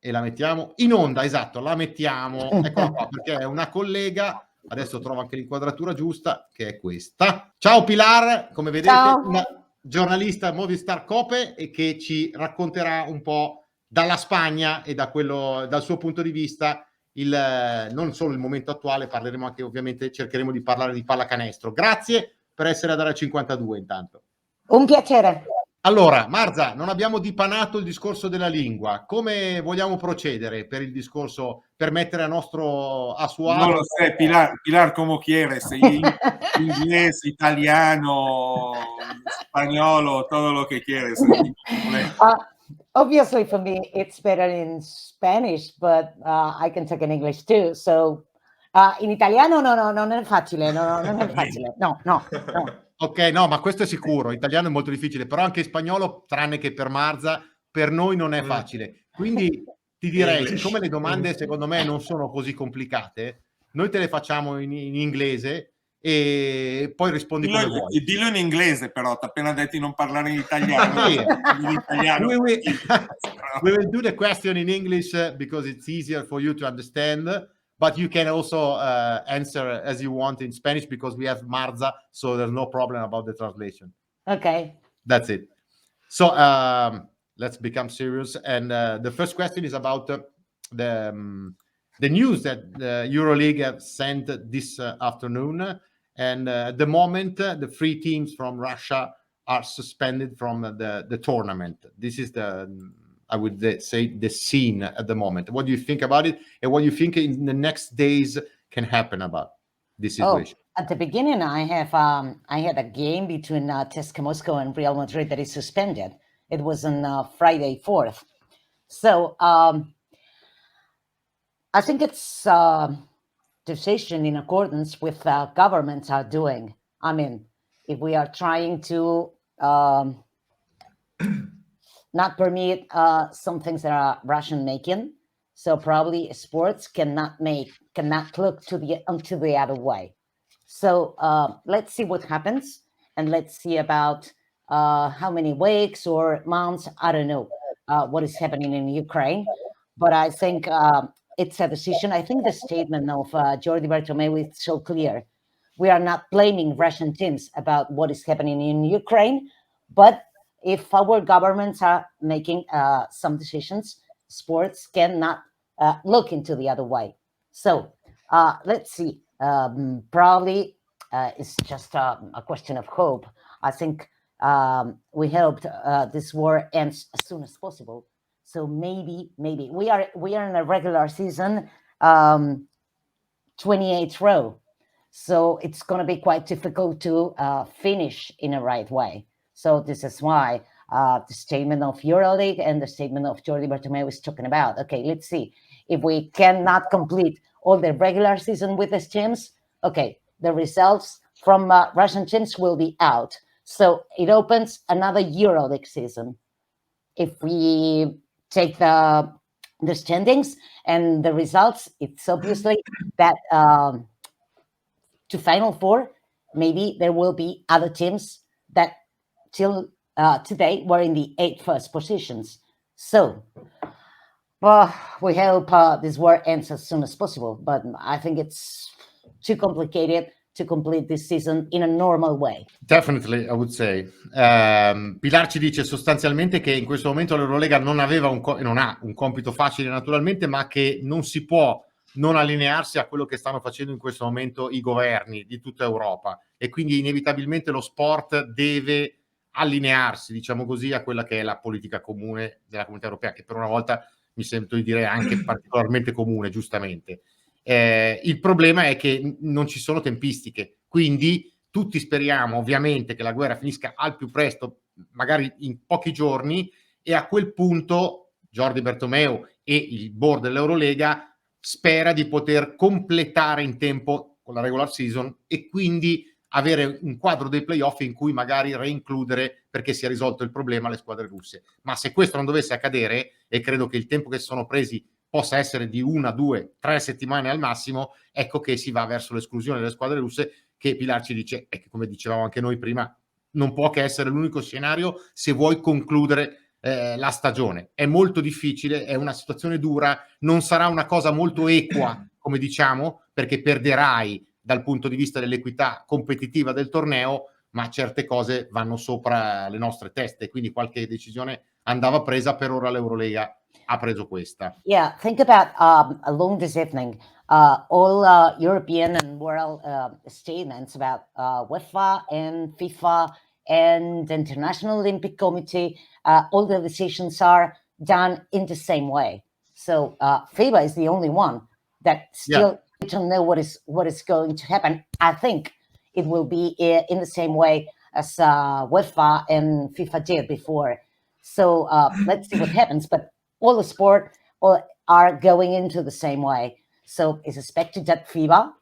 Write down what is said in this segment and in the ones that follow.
e la mettiamo in onda, esatto, la mettiamo, eccola qua, perché è una collega, adesso trovo anche l'inquadratura giusta, che è questa. Ciao Pilar, come vedete, una giornalista Movistar Cope e che ci racconterà un po' dalla Spagna e dal suo punto di vista non solo il momento attuale, parleremo anche, ovviamente cercheremo di parlare di pallacanestro. Grazie per essere ad Area 52 intanto. Un piacere. Allora, Marza, non abbiamo dipanato il discorso della lingua. Come vogliamo procedere per il discorso, per mettere a suo agio? No lo sé, Pilar, como quieres, inglés, italiano, spagnolo, todo lo que quieres. Obviously, for me, it's better in Spanish, but I can talk in English too. So, in italiano non è facile, non è facile. No. Ok, no, ma questo è sicuro. Italiano è molto difficile, però anche in spagnolo, tranne che per Marza, per noi non è facile. Quindi ti direi, siccome le domande secondo me non sono così complicate, noi te le facciamo in inglese e poi rispondi come vuoi. Dillo in inglese, però, ti ho appena detto di non parlare in italiano. We will do the question in English because it's easier for you to understand. But you can also answer as you want in Spanish because we have Marza, so there's no problem about the translation. Okay. That's it. So let's become serious. And the first question is about the news that the Euroleague have sent this afternoon. And at the moment, the 3 teams from Russia are suspended from the tournament. This is I would say the scene at the moment. What do you think about it? And what do you think in the next days can happen about this situation? At the beginning, I had a game between CSKA Moscow and Real Madrid that is suspended. It was on Friday 4th. So I think it's a decision in accordance with governments are doing. I mean, if we are trying to not permit some things that are Russian making, so probably sports cannot look to the other way. So let's see what happens, and let's see about how many weeks or months. I don't know what is happening in Ukraine, but I think it's a decision. I think the statement of Jordi Bartomeu is so clear. We are not blaming Russian teams about what is happening in Ukraine, but if our governments are making some decisions, sports cannot look into the other way. So let's see. Probably it's just a question of hope. I think we hope this war ends as soon as possible. So maybe we are in a regular season, 28th row. So it's going to be quite difficult to finish in a right way. So this is why the statement of Euroleague and the statement of Jordi Bartomeu is talking about. Okay, let's see. If we cannot complete all the regular season with these teams, okay, the results from Russian teams will be out. So it opens another Euroleague season. If we take the standings and the results, it's obviously that to Final Four, maybe there will be other teams that till today were in the 8 first positions. So we hope this war ends as soon as possible, but I think it's too complicated to complete this season in a normal way. Definitely, I would say. Pilar ci dice sostanzialmente che in questo momento l'Eurolega non aveva non ha un compito facile naturalmente, ma che non si può non allinearsi a quello che stanno facendo in questo momento i governi di tutta Europa, e quindi inevitabilmente lo sport deve allinearsi, diciamo così, a quella che è la politica comune della Comunità Europea, che per una volta mi sento di dire anche particolarmente comune, giustamente. Il problema è che non ci sono tempistiche, quindi tutti speriamo ovviamente che la guerra finisca al più presto, magari in pochi giorni, e a quel punto Jordi Bartomeu e il board dell'Eurolega spera di poter completare in tempo con la regular season e quindi avere un quadro dei playoff in cui magari reincludere, perché si è risolto il problema, le squadre russe. Ma se questo non dovesse accadere, e credo che il tempo che sono presi possa essere di 1, 2, 3 settimane al massimo, ecco che si va verso l'esclusione delle squadre russe, che Pilar ci dice, e che come dicevamo anche noi prima, non può che essere l'unico scenario se vuoi concludere la stagione. È molto difficile, è una situazione dura, non sarà una cosa molto equa, come diciamo, perché perderai dal punto di vista dell'equità competitiva del torneo, ma certe cose vanno sopra le nostre teste, quindi qualche decisione andava presa. Per ora l'Eurolega ha preso questa. Yeah, think about along this evening, all European and world statements about UEFA and FIFA and the International Olympic Committee. All the decisions are done in the same way. So FIBA is the only one that still don't know what is going to happen. I think it will be in the same way as UEFA and FIFA did before. So let's see what happens. But all the sport are going into the same way. So it's expected that FIBA,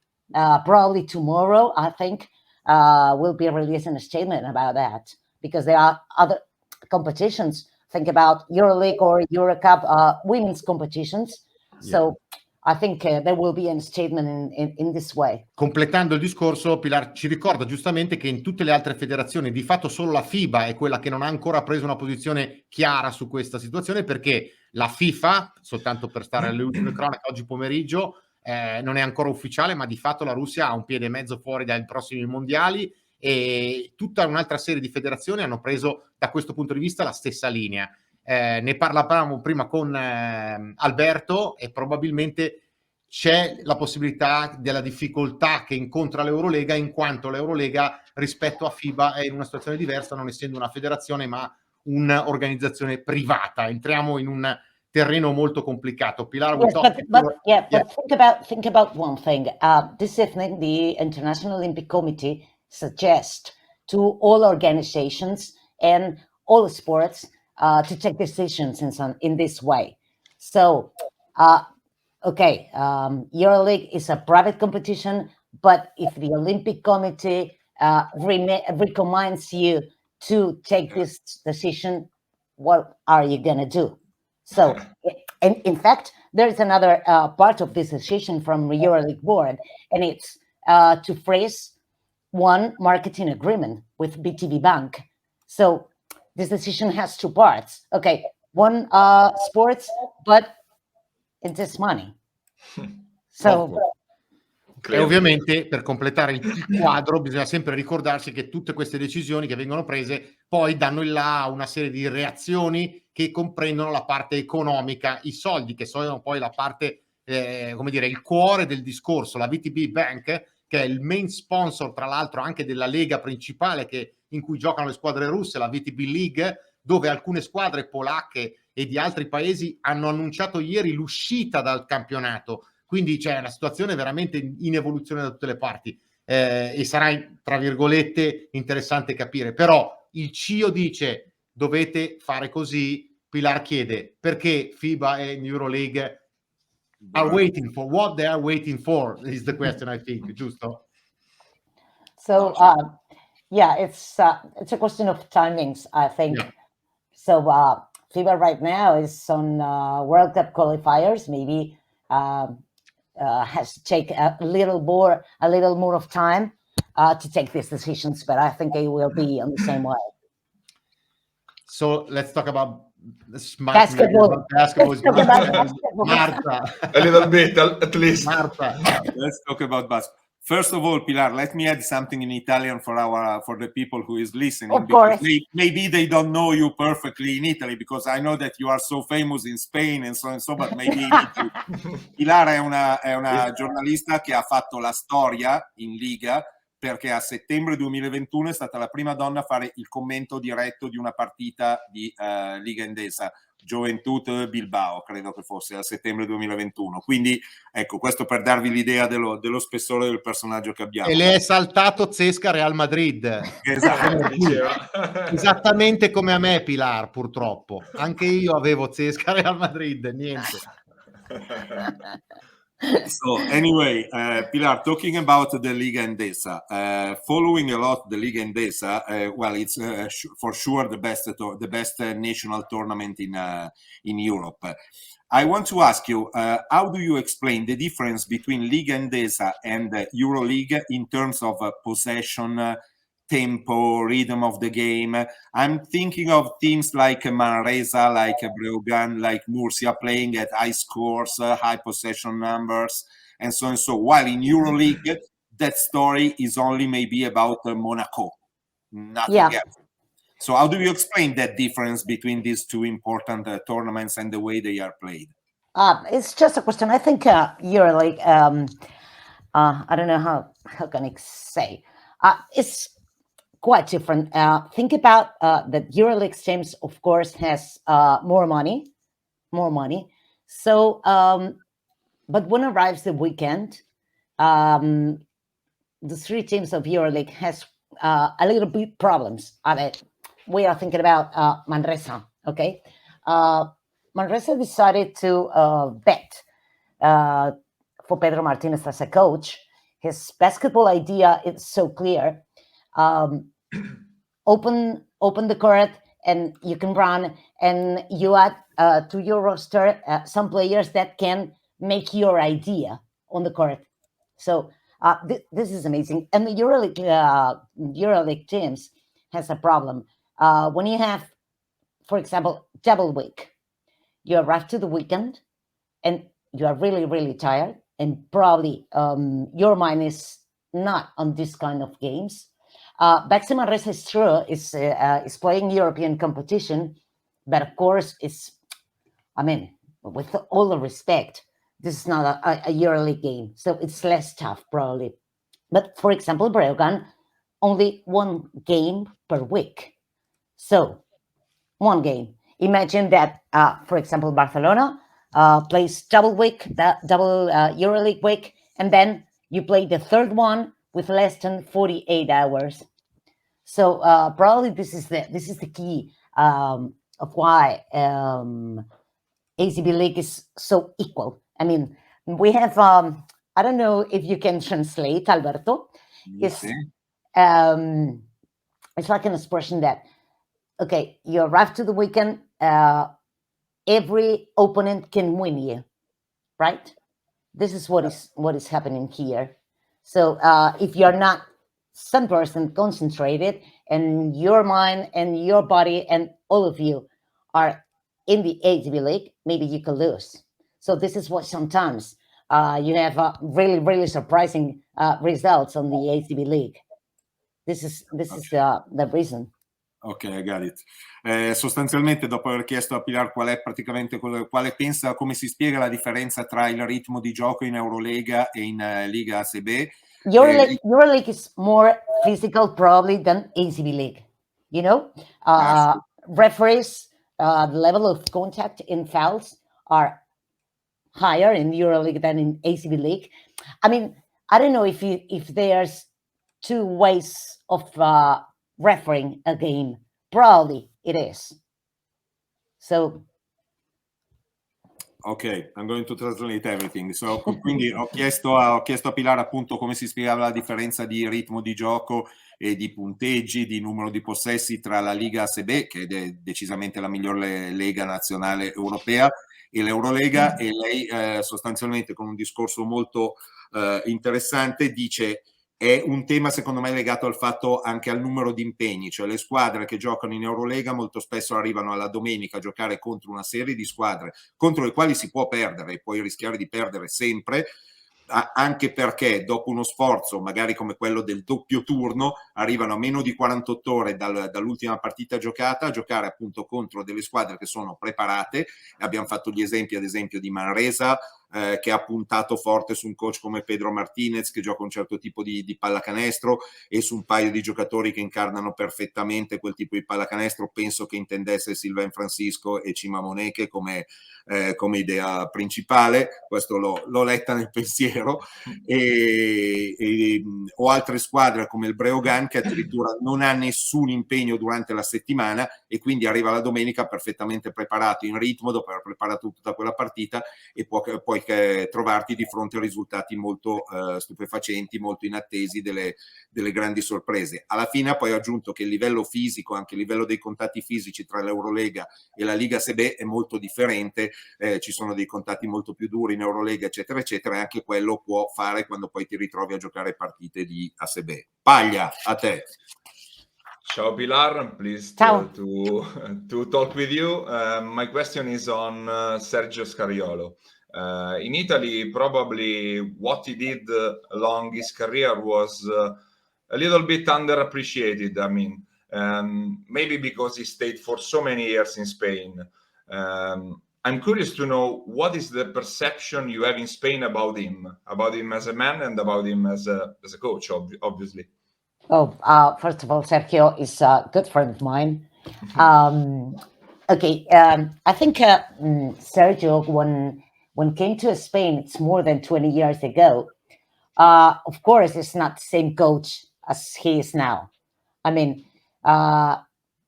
probably tomorrow, I think, will be releasing a statement about that, because there are other competitions. Think about Euroleague or Eurocup, women's competitions. So I think there will be a statement in this way. Completando il discorso, Pilar ci ricorda giustamente che in tutte le altre federazioni di fatto solo la FIBA è quella che non ha ancora preso una posizione chiara su questa situazione, perché la FIFA, soltanto per stare alle ultime cronache, oggi pomeriggio non è ancora ufficiale, ma di fatto la Russia ha un piede e mezzo fuori dai prossimi mondiali, e tutta un'altra serie di federazioni hanno preso da questo punto di vista la stessa linea. Ne parlavamo prima con Alberto, e probabilmente c'è la possibilità della difficoltà che incontra l'Eurolega, in quanto l'Eurolega rispetto a FIBA è in una situazione diversa, non essendo una federazione ma un'organizzazione privata. Entriamo in un terreno molto complicato. Pilar, yes, but think about one thing. This evening, the International Olympic Committee suggests to all organizations and all sports to take decisions in this way. So, okay, Euroleague is a private competition, but if the Olympic Committee recommends you to take this decision, what are you going to do? So, in fact, there's another part of this decision from the Euroleague board, and it's to phrase one marketing agreement with BTV Bank. So this decision has two parts. Okay, one sports, but it's just money. So, e ovviamente, per completare il quadro, bisogna sempre ricordarsi che tutte queste decisioni che vengono prese poi danno il là a una serie di reazioni che comprendono la parte economica, i soldi, che sono poi la parte, come dire, il cuore del discorso. La VTB Bank, che è il main sponsor, tra l'altro, anche della lega principale in cui giocano le squadre russe, la VTB League, dove alcune squadre polacche e di altri paesi hanno annunciato ieri l'uscita dal campionato. Quindi c'è una situazione veramente in evoluzione da tutte le parti, e sarà, tra virgolette, interessante capire. Però il CIO dice dovete fare così. Pilar chiede perché FIBA e Euroleague are waiting for what they are waiting for, is the question, I think, giusto? So yeah, it's a question of timings, I think. Yeah. So FIBA right now is on World Cup qualifiers. Maybe has to take a little more of time to take these decisions, but I think it will be on the same way. So let's talk about basketball. Marta. A little bit, at least. Marta. Let's talk about basketball. First of all, Pilar, let me add something in Italian for the people who is listening. Of course. Maybe they don't know you perfectly in Italy, because I know that you are so famous in Spain and so, but maybe Pilar è una giornalista che ha fatto la storia in Liga, perché a settembre 2021 è stata la prima donna a fare il commento diretto di una partita di Liga Endesa, Juventud Bilbao, credo che fosse a settembre 2021. Quindi ecco, questo per darvi l'idea dello spessore del personaggio che abbiamo. E le è saltato Zesca Real Madrid. Esatto. Esattamente come a me, Pilar, purtroppo. Anche io avevo Zesca Real Madrid, niente. So anyway, Pilar, talking about the Liga Endesa, following a lot the Liga Endesa, well, it's for sure the best national tournament in Europe. I want to ask you, how do you explain the difference between Liga Endesa and Euroleague in terms of possession, tempo, rhythm of the game. I'm thinking of teams like Manresa, like Breogán, like Murcia playing at high scores, high possession numbers, and so and so. While in Euroleague, that story is only maybe about Monaco, nothing else. So how do you explain that difference between these two important tournaments and the way they are played? It's just a question. I think Euroleague, I don't know how can I say, it's quite different. Think about that Euroleague teams, of course, has more money. So, but when arrives the weekend, the three teams of Euroleague has a little bit problems. We are thinking about Manresa, okay? Manresa decided to bet for Pedro Martinez as a coach. His basketball idea is so clear. Open the court and you can run, and you add to your roster some players that can make your idea on the court. So this is amazing. And the Euroleague teams has a problem. When you have, for example, double week, you arrive to the weekend and you are really, really tired, and probably your mind is not on this kind of games. Baxi Manresa is true, is playing European competition, but of course with all the respect, this is not a Euroleague game, so it's less tough probably. But for example, Breogán, only one game per week. So one game. Imagine that, for example, Barcelona plays double Euroleague week, and then you play the third one with less than 48 hours. So probably this is the key of why ACB League is so equal. I mean, we have I don't know if you can translate, Alberto. It's like an expression that, okay, you arrive to the weekend, every opponent can win you, right? This is what is happening here. So if you're not 100% concentrated, and your mind and your body and all of you are in the ACB League, maybe you could lose. So this is what sometimes you have really, really surprising results on the ACB League. This is the reason. Ok, I got it. Sostanzialmente, dopo aver chiesto a Pilar quale pensa, come si spiega la differenza tra il ritmo di gioco in Eurolega e in Liga ACB. Euroleague is more physical probably than ACB League. You know, referees, the level of contact in fouls are higher in Euroleague than in ACB League. I mean, I don't know if there's two ways of refereeing a game. Probably it is. So. Ok, I'm going to translate everything. So, quindi ho chiesto a Pilar appunto come si spiegava la differenza di ritmo di gioco e di punteggi, di numero di possessi tra la Liga ACB, che è decisamente la migliore lega nazionale europea, e l'Eurolega, e lei sostanzialmente con un discorso molto interessante dice: è un tema secondo me legato al fatto anche al numero di impegni, cioè le squadre che giocano in Eurolega molto spesso arrivano alla domenica a giocare contro una serie di squadre contro le quali si può perdere e puoi rischiare di perdere sempre, anche perché dopo uno sforzo magari come quello del doppio turno arrivano a meno di 48 ore dall'ultima partita giocata a giocare appunto contro delle squadre che sono preparate. Abbiamo fatto gli esempi ad esempio di Manresa, che ha puntato forte su un coach come Pedro Martinez che gioca un certo tipo di pallacanestro e su un paio di giocatori che incarnano perfettamente quel tipo di pallacanestro. Penso che intendesse Sylvain Francisco e Cima Moneke come idea principale. Questo l'ho letta nel pensiero. O altre squadre come il Breogán che addirittura non ha nessun impegno durante la settimana e quindi arriva la domenica perfettamente preparato, in ritmo, dopo aver preparato tutta quella partita, e puoi trovarti di fronte a risultati molto stupefacenti, molto inattesi, delle grandi sorprese. Alla fine ha poi aggiunto che il livello fisico, anche il livello dei contatti fisici tra l'Eurolega e la Liga ACB è molto differente, ci sono dei contatti molto più duri in Eurolega eccetera eccetera, e anche quello può fare quando poi ti ritrovi a giocare partite di ACB. Paglia, a te. Ciao Pilar, I'm pleased Ciao. to talk with you. My question is on Sergio Scariolo. In Italy, probably what he did along his career was a little bit underappreciated. I mean, maybe because he stayed for so many years in Spain. I'm curious to know what is the perception you have in Spain about him as a man and about him as a coach, obviously. Oh, first of all, Sergio is a good friend of mine. Okay, I think Sergio, when came to Spain, it's more than 20 years ago. Of course, it's not the same coach as he is now. I mean,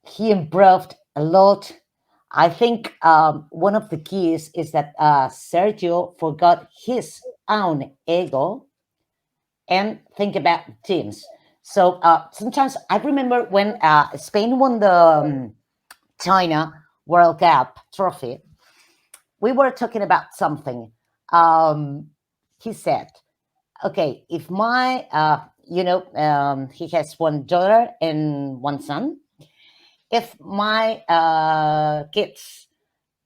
he improved a lot. I think one of the keys is that Sergio forgot his own ego and think about teams. So sometimes I remember when Spain won the China World Cup trophy, we were talking about something. He said, okay, if my, he has one daughter and one son. If my kids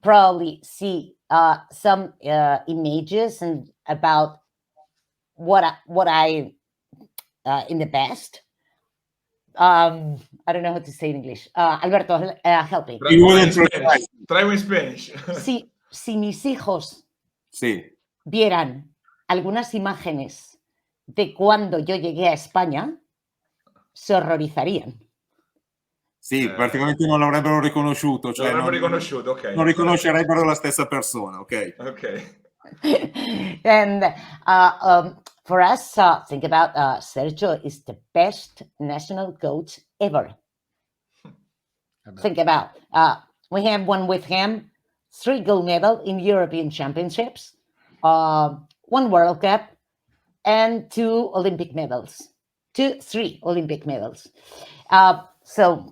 probably see some images and about what I in the past. I don't know how to say in English. Alberto, help me. Try in Spanish. Si mis hijos Sí. vieran algunas imágenes de cuando yo llegué a España, se horrorizarían. Sì, praticamente non l'avrebbero riconosciuto. Cioè non riconoscerebbero la stessa persona, ok? Ok. And for us, think about Sergio is the best national coach ever. Think about we have one with him, 3 gold medals in European Championships, 1 World Cup, and 2 Olympic medals. 3 Olympic medals. So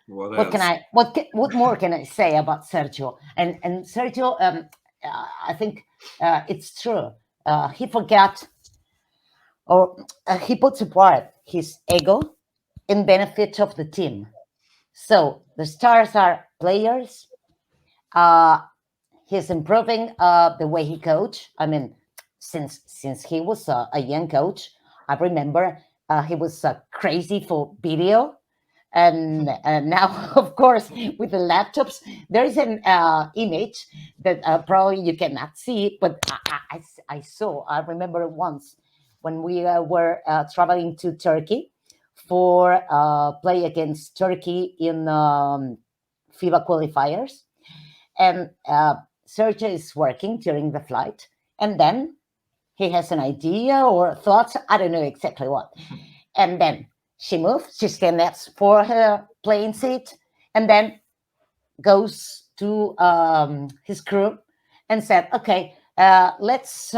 what more can I say about Sergio? And Sergio, I think it's true. He forgot, or he puts apart his ego in benefit of the team. So the stars are players. He's improving the way he coach. I mean, since he was a young coach, I remember he was crazy for video. And now, of course, with the laptops, there is an image that probably you cannot see, but I saw. I remember once when we were traveling to Turkey for play against Turkey in FIBA qualifiers. And Sergio is working during the flight, and then he has an idea or thoughts. I don't know exactly what. And then she moves, she stands for her plane seat, and then goes to his crew and said, okay, let's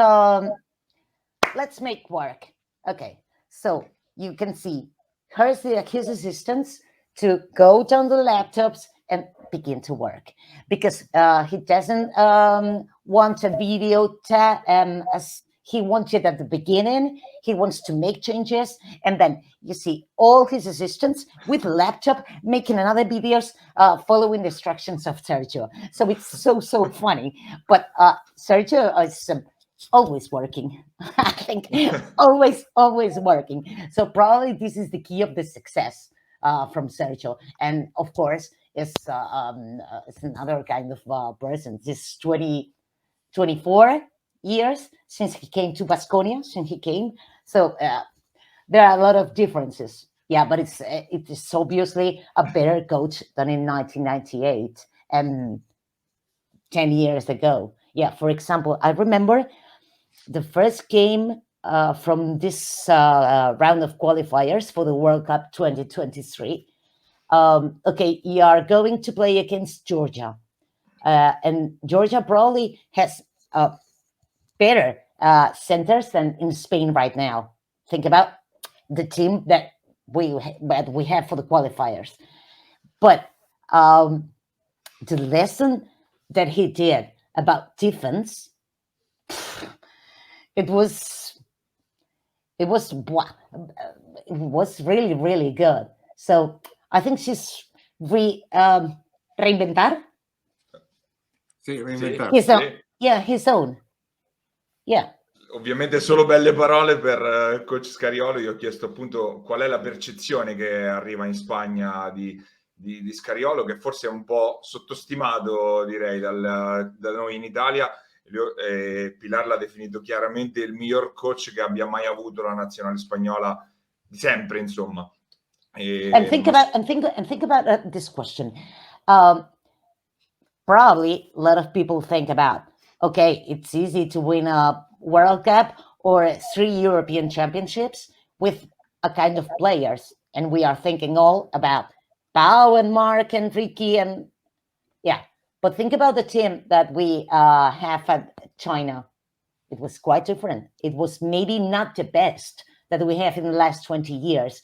make work. Okay, so you can see his assistants to go down the laptops and begin to work, because he doesn't want a video as he wanted at the beginning. He wants to make changes, and then you see all his assistants with a laptop making another videos following the instructions of Sergio. So it's so funny. But Sergio is always working. I think always working. So probably this is the key of the success from Sergio. And of course, it's another kind of person. This 24 years since he came to Baskonia, So there are a lot of differences. Yeah, but it is obviously a better coach than in 1998 and 10 years ago. Yeah, for example, I remember the first game from this round of qualifiers for the World Cup 2023. Okay, you are going to play against Georgia. And Georgia probably has better centers than in Spain right now. Think about the team that we have for the qualifiers. But the lesson that he did about defense, it was It was really, really good. So I think she's reinventar Sì, reinventare. his own. Sì. Yeah, his own. Yeah. Ovviamente solo belle parole per coach Scariolo. Io ho chiesto appunto qual è la percezione che arriva in Spagna di Scariolo, che forse è un po' sottostimato, direi, da noi in Italia. Pilar l'ha definito chiaramente il miglior coach che abbia mai avuto la nazionale spagnola di sempre, insomma. And think about this question. Probably a lot of people think about, okay, it's easy to win a World Cup or 3 European championships with a kind of players, and we are thinking all about Pau and Mark and Ricky and yeah. But think about the team that we have at China. It was quite different. It was maybe not the best that we have in the last 20 years.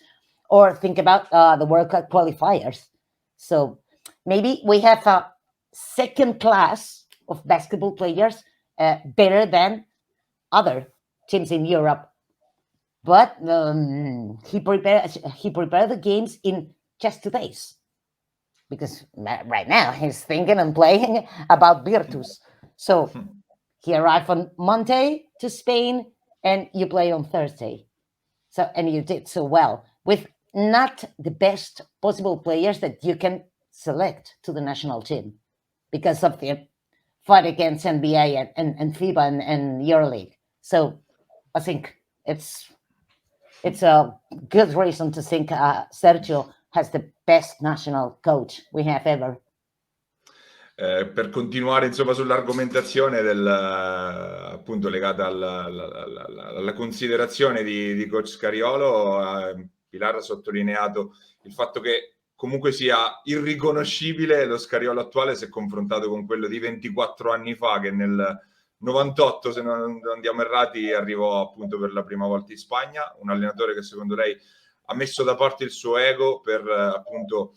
Or think about the World Cup qualifiers. So maybe we have a second class of basketball players better than other teams in Europe. But he prepared the games in just 2 days. Because right now he's thinking and playing about Virtus. So he arrived on Monday to Spain and you play on Thursday. So, and you did so well with not the best possible players that you can select to the national team because of the fight against NBA and FIBA and Euroleague. So I think it's a good reason to think Sergio has the best national coach we have ever. Per continuare insomma sull'argomentazione appunto legata alla considerazione di coach Scariolo, Pilar ha sottolineato il fatto che comunque sia irriconoscibile lo Scariolo attuale se confrontato con quello di 24 anni fa, che nel 98, se non andiamo errati, arrivò appunto per la prima volta in Spagna, un allenatore che secondo lei ha messo da parte il suo ego per appunto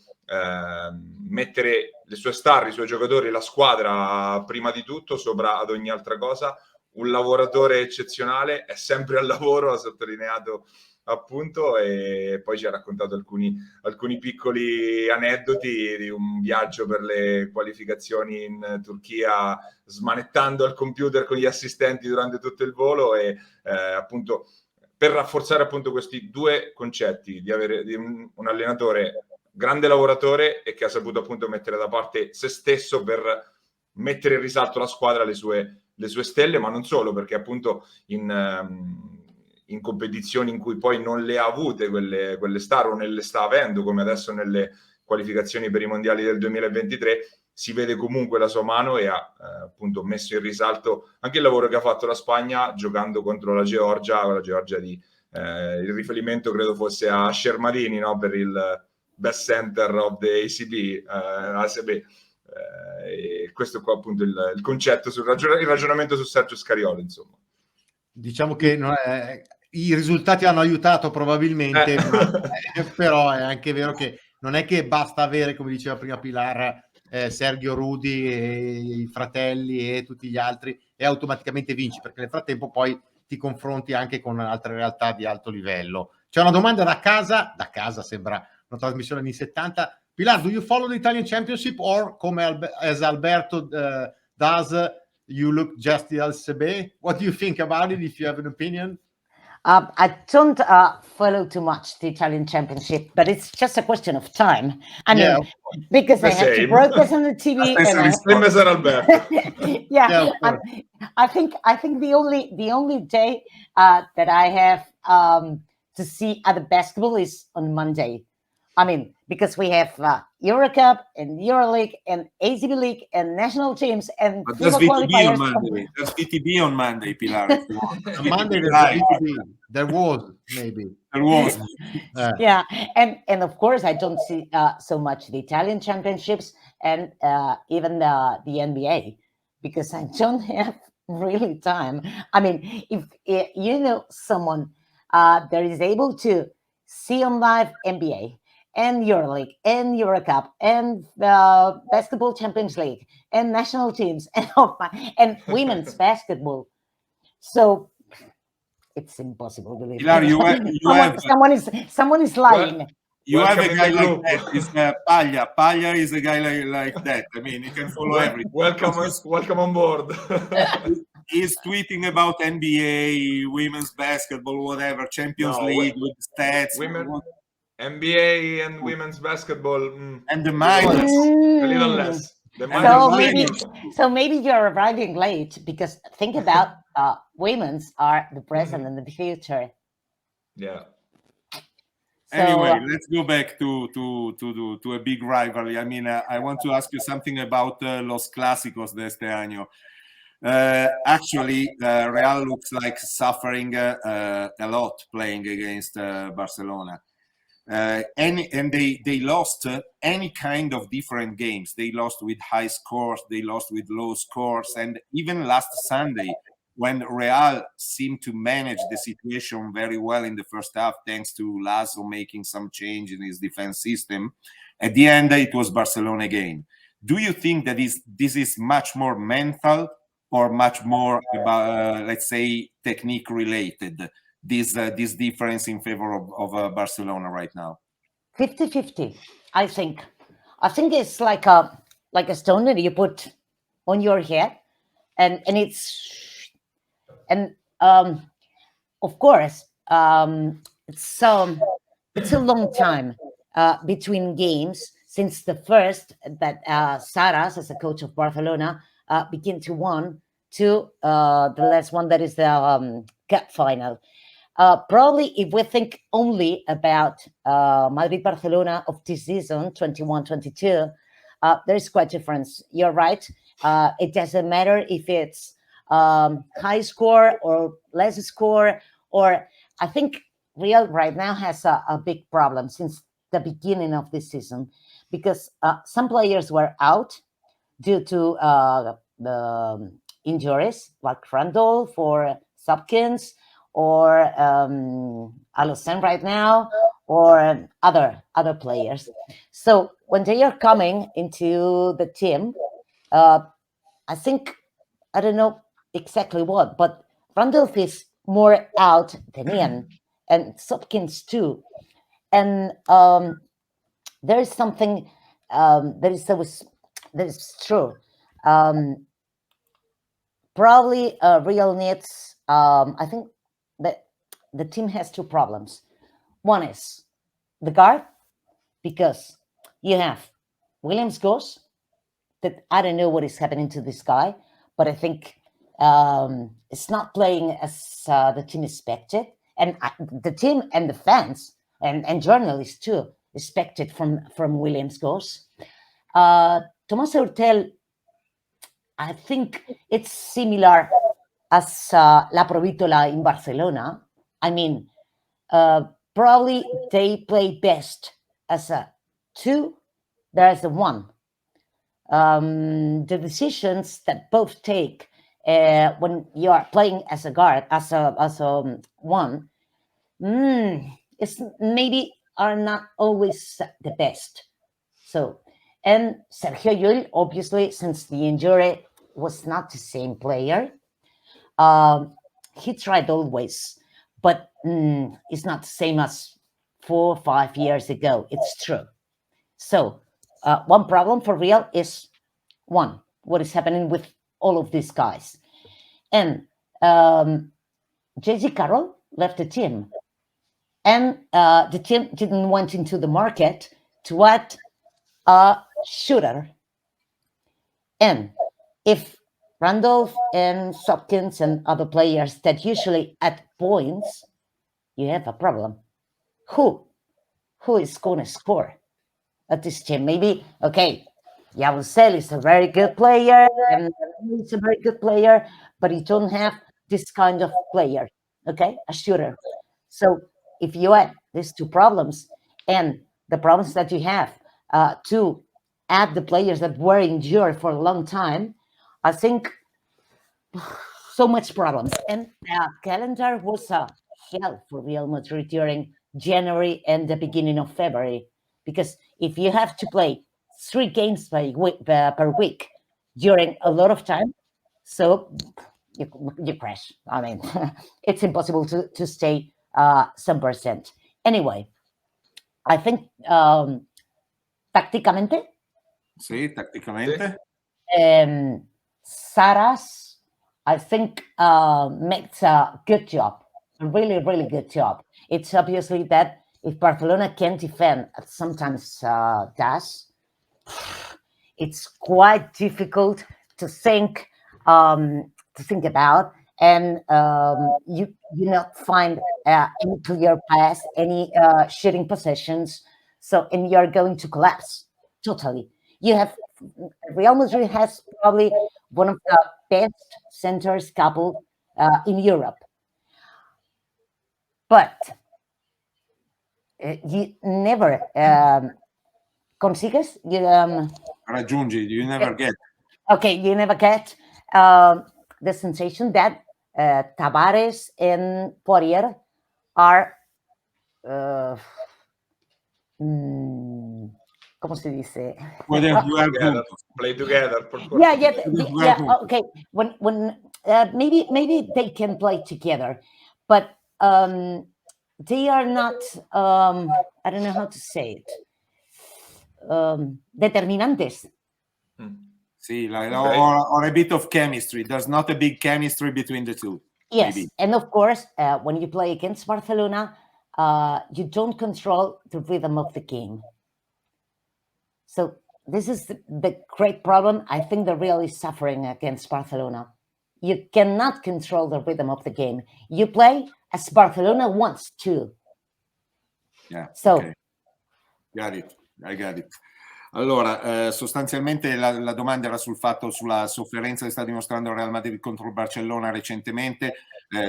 mettere le sue star, i suoi giocatori, la squadra prima di tutto, sopra ad ogni altra cosa. Un lavoratore eccezionale, è sempre al lavoro, ha sottolineato appunto, e poi ci ha raccontato alcuni piccoli aneddoti di un viaggio per le qualificazioni in Turchia, smanettando al computer con gli assistenti durante tutto il volo, e appunto per rafforzare appunto questi due concetti di avere un allenatore grande lavoratore e che ha saputo appunto mettere da parte se stesso per mettere in risalto la squadra, le sue stelle, ma non solo, perché appunto in competizioni in cui poi non le ha avute quelle star, o ne le sta avendo, come adesso nelle qualificazioni per i mondiali del 2023, si vede comunque la sua mano, e ha appunto messo in risalto anche il lavoro che ha fatto la Spagna giocando contro la Georgia il riferimento credo fosse a Shermadini, no? Per il best center of the ACB. E questo qua appunto il concetto il ragionamento su Sergio Scariolo, insomma. Diciamo che i risultati hanno aiutato probabilmente, però è anche vero che non è che basta avere, come diceva prima Pilar, Sergio, Rudi e i fratelli e tutti gli altri e automaticamente vinci, perché nel frattempo poi ti confronti anche con altre realtà di alto livello. C'è una domanda da casa sembra una trasmissione anni 70. Pilar, do you follow the Italian Championship or come as Alberto does, you look just the ACB? What do you think about it, if you have an opinion? I don't follow too much the Italian Championship, but it's just a question of time. I mean, because I have to broadcast on the TV. Same as Alberto. Yeah, I think the only day that I have to see other basketball is on Monday. I mean, because we have Eurocup and Euroleague and ACB League and national teams and but that's VTB on Monday. That's VTB on Monday, Pilar. On Monday there's VTB. There was. Yeah, and of course I don't see so much the Italian championships and even the NBA, because I don't have really time. I mean, if you know someone that is able to see on live NBA and Euroleague and Eurocup and Basketball Champions League and national teams and women's basketball. So It's impossible, believe Pilar, me. Someone is lying. You have a Welcome in guy the like group. that. It's Paglia. Paglia is a guy like that. I mean, he can follow everything. Welcome on board. He's tweeting about NBA, women's basketball, whatever, Champions League with stats. NBA and women's basketball. And the minors. A little less. So maybe you're arriving late, because think about women's are the present and the future. Yeah. So, anyway, let's go back to a big rivalry. I mean, I want to ask you something about Los Clásicos de este año. Actually, Real looks like suffering a lot playing against Barcelona. And they lost any kind of different games. They lost with high scores, they lost with low scores, and even last Sunday, when Real seemed to manage the situation very well in the first half, thanks to Lasso making some change in his defense system, at the end it was Barcelona again. Do you think that this is much more mental or much more about, let's say, technique related? This difference in favor of Barcelona right now? 50-50, I think. I think it's like a stone that you put on your head, and of course it's a long time between games since the first that Saras, as a coach of Barcelona, began to won to the last one, that is the cup final. Probably if we think only about Madrid-Barcelona of this season, 21-22, there is quite a difference. You're right. It doesn't matter if it's high score or less score, or I think Real right now has a big problem since the beginning of this season, because some players were out due to the injuries, like Randolph or Subkins, or Alusen right now, or other players. So when they are coming into the team, I think, I don't know exactly what, but Randolph is more out than in, and Subkins too. And there is something that is true. Probably Real needs, I think that the team has two problems. One is the guard, because you have Williams goes, that I don't know what is happening to this guy, but I think it's not playing as the team expected, and the team and the fans and journalists too expected from Williams goes. Tomás Hurtel, I think it's similar as La Provítola in Barcelona. I mean, probably they play best as a two, there's a one. The decisions that both take when you are playing as a guard, as a one, it's maybe are not always the best. So, and Sergio Llull, obviously, since the injury, was not the same player. He tried always, but it's not the same as 4 or 5 years ago. It's true. So one problem for Real is, one, what is happening with all of these guys. And JJ Carroll left the team, and the team didn't went into the market to add a shooter. And if Randolph and Subkins and other players that usually add points, you have a problem. Who is going to score at this team? Maybe, okay, Yabusel is a very good player, and he's a very good player, but you don't have this kind of player, okay, a shooter. So if you add these two problems and the problems that you have to add the players that were injured for a long time, I think so much problems. And calendar was a hell for Real Madrid during January and the beginning of February, because if you have to play 3 games per week during a lot of time, so you crash. I mean, it's impossible to stay some percent. Anyway, I think tácticamente. Sì, tatticamente. Saras, I think, makes a good job, a really, really good job. It's obviously that if Barcelona can defend, sometimes does, it's quite difficult to think about, and you not find any clear pass, any shooting possessions. So, and you're going to collapse totally. You have Real Madrid has probably one of the best centers couple in Europe, but you never consigues. Raggiungi, you never get. Okay, you never get the sensation that Tavares and Poirier are. ¿Cómo se dice? Play together. Yeah. Okay. When maybe they can play together, but they are not. I don't know how to say it. Determinantes. Sì, or a bit of chemistry. There's not a big chemistry between the two. Yes, maybe. And of course, when you play against Barcelona, you don't control the rhythm of the game. So this is the great problem. I think the Real is suffering against Barcelona. You cannot control the rhythm of the game. You play as Barcelona wants to. Yeah. So, okay. I got it. Allora, sostanzialmente la domanda era sulla sofferenza che sta dimostrando il Real Madrid contro il Barcellona recentemente.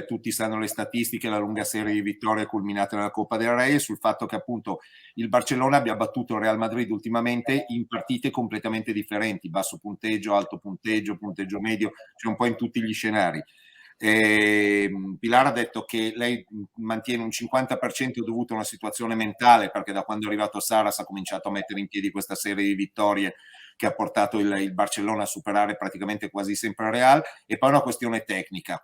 Tutti sanno le statistiche, la lunga serie di vittorie culminate nella Coppa del Re, e sul fatto che appunto il Barcellona abbia battuto il Real Madrid ultimamente in partite completamente differenti, basso punteggio, alto punteggio, punteggio medio, cioè un po' in tutti gli scenari. Pilar ha detto che lei mantiene un 50% dovuto a una situazione mentale, perché da quando è arrivato Saras ha cominciato a mettere in piedi questa serie di vittorie che ha portato il Barcellona a superare praticamente quasi sempre il Real, e poi una questione tecnica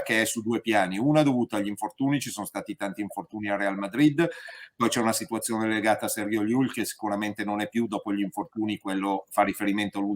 che è su due piani. Una dovuta agli infortuni, ci sono stati tanti infortuni al Real Madrid, poi c'è una situazione legata a Sergio Llull che sicuramente non è più, dopo gli infortuni, quello fa riferimento agli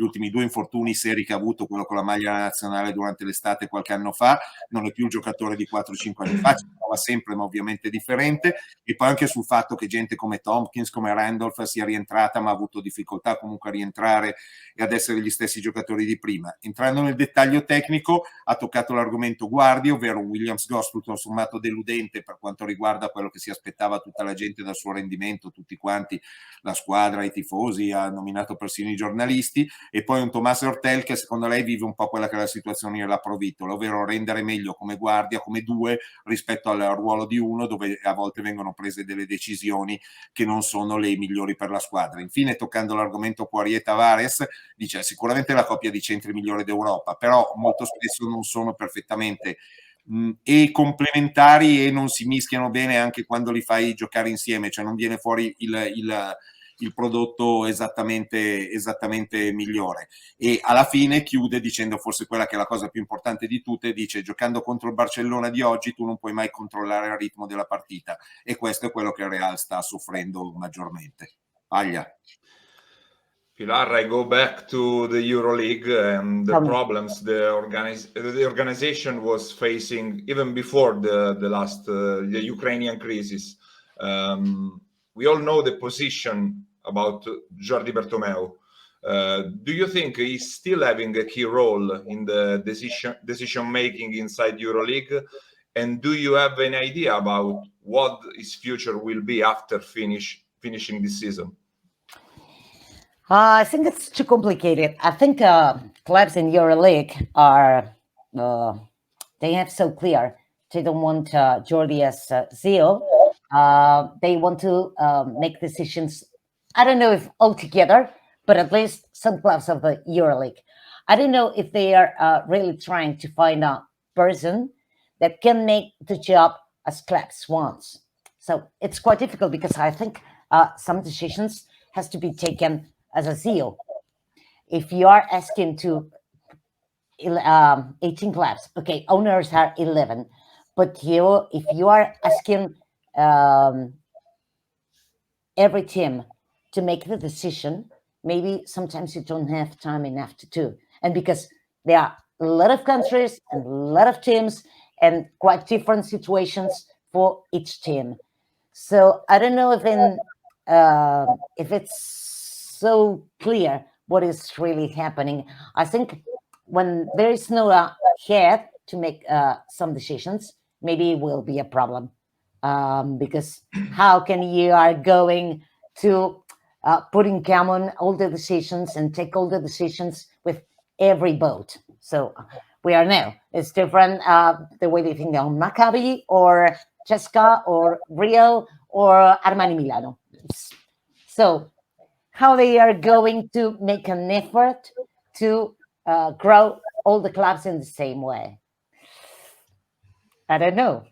ultimi due infortuni seri che ha avuto, quello con la maglia nazionale durante l'estate qualche anno fa, non è più il giocatore di 4-5 anni fa, ci prova sempre ma ovviamente differente, e poi anche sul fatto che gente come Tompkins, come Randolph sia rientrata ma ha avuto difficoltà comunque a rientrare e ad essere gli stessi giocatori di prima. Entrando nel dettaglio tecnico, ha toccato l'argomento guardie, ovvero un Williams-Goss tutto sommato deludente per quanto riguarda quello che si aspettava tutta la gente dal suo rendimento, tutti quanti, la squadra, i tifosi, ha nominato persino i giornalisti, e poi un Tomás Hortel che secondo lei vive un po' quella che è la situazione della Provittola, ovvero rendere meglio come guardia, come due, rispetto al ruolo di uno, dove a volte vengono prese delle decisioni che non sono le migliori per la squadra. Infine, toccando l'argomento Poirier-Tavares, dice sicuramente la coppia di centri migliore d'Europa, però molto spesso non sono perfettamente e complementari e non si mischiano bene anche quando li fai giocare insieme, cioè non viene fuori il prodotto esattamente migliore. E alla fine chiude dicendo forse quella che è la cosa più importante di tutte, dice: giocando contro il Barcellona di oggi tu non puoi mai controllare il ritmo della partita, e questo è quello che il Real sta soffrendo maggiormente. Paglia. Pilar, I go back to the Euroleague and the problems the organization was facing even before the Ukrainian crisis. We all know the position about Jordi Bertomeu. Do you think he's still having a key role in the decision making inside Euroleague? And do you have any idea about what his future will be after finishing this season? I think it's too complicated. I think clubs in Euroleague are, they have so clear. They don't want Jordi as CEO. They want to make decisions, I don't know if altogether, but at least some clubs of the Euroleague. I don't know if they are really trying to find a person that can make the job as clubs wants. So it's quite difficult, because I think some decisions has to be taken as a CEO. If you are asking to 18 clubs. Okay, owners are 11, but if you are asking every team to make the decision, maybe sometimes you don't have time enough to do. And because there are a lot of countries and a lot of teams and quite different situations for each team. So I don't know if it's so clear what is really happening. I think when there is no head to make some decisions, maybe it will be a problem. Because how can you are going to put in common all the decisions and take all the decisions with every vote? So we are now. It's different the way they think on Maccabi or Cesca or Real or Armani Milano. So how they are going to make an effort to grow all the clubs in the same way? I don't know.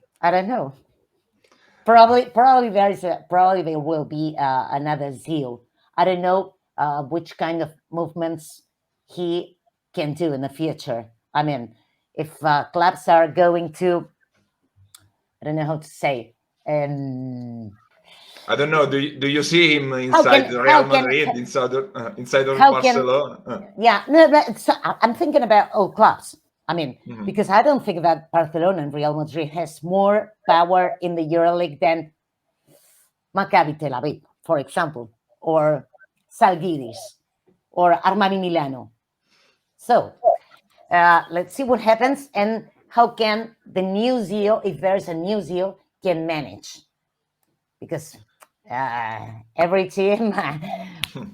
Probably there will be another zeal. I don't know which kind of movements he can do in the future. I mean, if clubs are going to, I don't know how to say. I don't know. Do you see him inside Real Madrid, inside of Barcelona? Yeah, no, I'm thinking about all clubs. I mean, because I don't think that Barcelona and Real Madrid has more power in the Euroleague than Maccabi Tel Aviv, for example, or Zalgiris, or Armani Milano. So let's see what happens and how can the new CEO, if there's a new CEO, can manage. Because every team,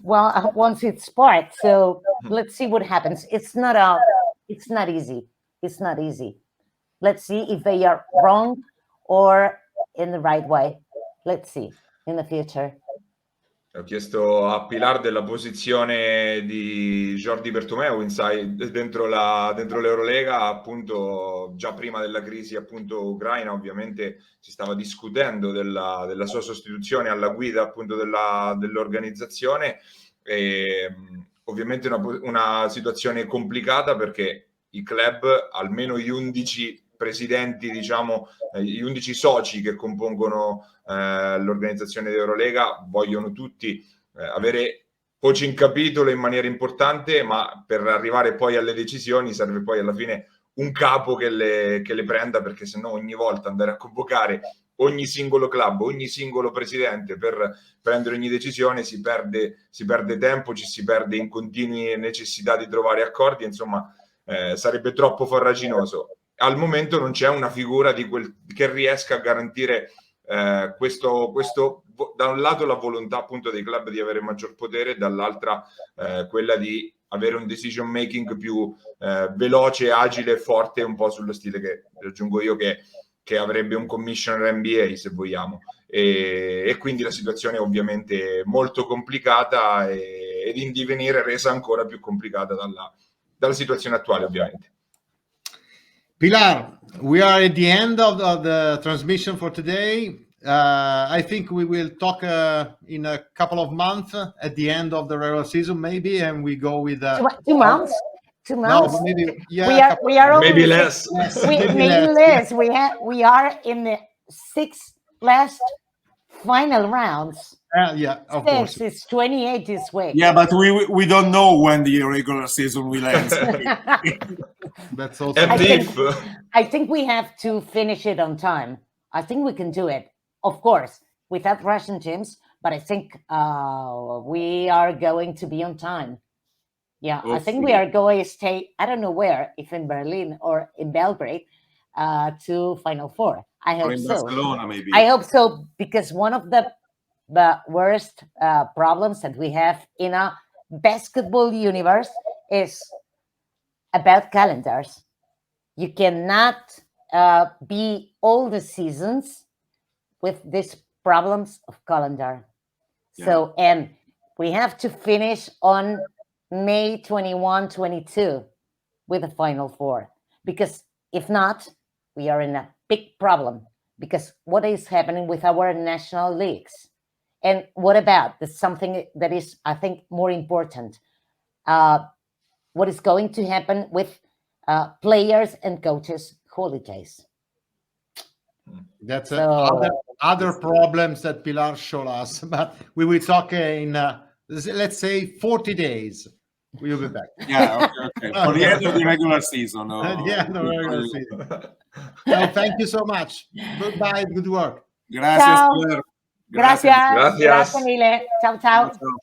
wants its part. So let's see what happens. It's not easy. Let's see if they are wrong or in the right way. Let's see in the future. Ho chiesto a Pilar della posizione di Jordi Bertomeu dentro l'Eurolega, appunto già prima della crisi appunto ucraina. Ovviamente si stava discutendo della sua sostituzione alla guida appunto dell'organizzazione, e ovviamente una situazione complicata perché i club, almeno gli 11 presidenti, diciamo, gli 11 soci che compongono l'organizzazione di Eurolega, vogliono tutti avere voce in capitolo in maniera importante, ma per arrivare poi alle decisioni serve poi alla fine un capo che le prenda, perché sennò ogni volta andare a convocare ogni singolo club, ogni singolo presidente per prendere ogni decisione si perde tempo, ci si perde in continue necessità di trovare accordi, insomma sarebbe troppo farraginoso. Al momento non c'è una figura che riesca a garantire questo da un lato la volontà appunto dei club di avere maggior potere, dall'altra quella di avere un decision making più veloce, agile e forte, un po' sullo stile che aggiungo io che avrebbe un commissioner NBA, se vogliamo, e quindi la situazione è ovviamente molto complicata ed in divenire resa ancora più complicata dalla situazione attuale, ovviamente. Pilar, we are at the end of the transmission for today. I think we will talk in a couple of months at the end of the regular season, maybe, and we go with 2 months. 2 months. No, maybe we are maybe less. Maybe less. We are in the 6 last final rounds. Yeah, of course. It's 28 this week. Yeah, but we don't know when the regular season will end. That's also. I think we have to finish it on time. I think we can do it, of course, without Russian teams. But I think we are going to be on time. Yeah, hopefully. I think we are going to stay. I don't know where, if in Berlin or in Belgrade, to Final Four. I hope so. Barcelona, maybe. I hope so, because one of the worst problems that we have in a basketball universe is about calendars. You cannot be all the seasons with these problems of calendar. Yeah. So, and we have to finish on May 21, 22 with the Final Four, because if not, we are in a big problem, because what is happening with our national leagues? And what about something that is, I think, more important? What is going to happen with players and coaches holidays. That's So- other problems that Pilar showed us, but we will talk in let's say 40 days. We will be back. Yeah, okay. For the end of the regular season. At the end of the regular season. No, thank you so much. Goodbye. Good work. Gracias. Ciao. Pilar. Gracias. Gracias. Grazie mille. Ciao ciao. Ciao.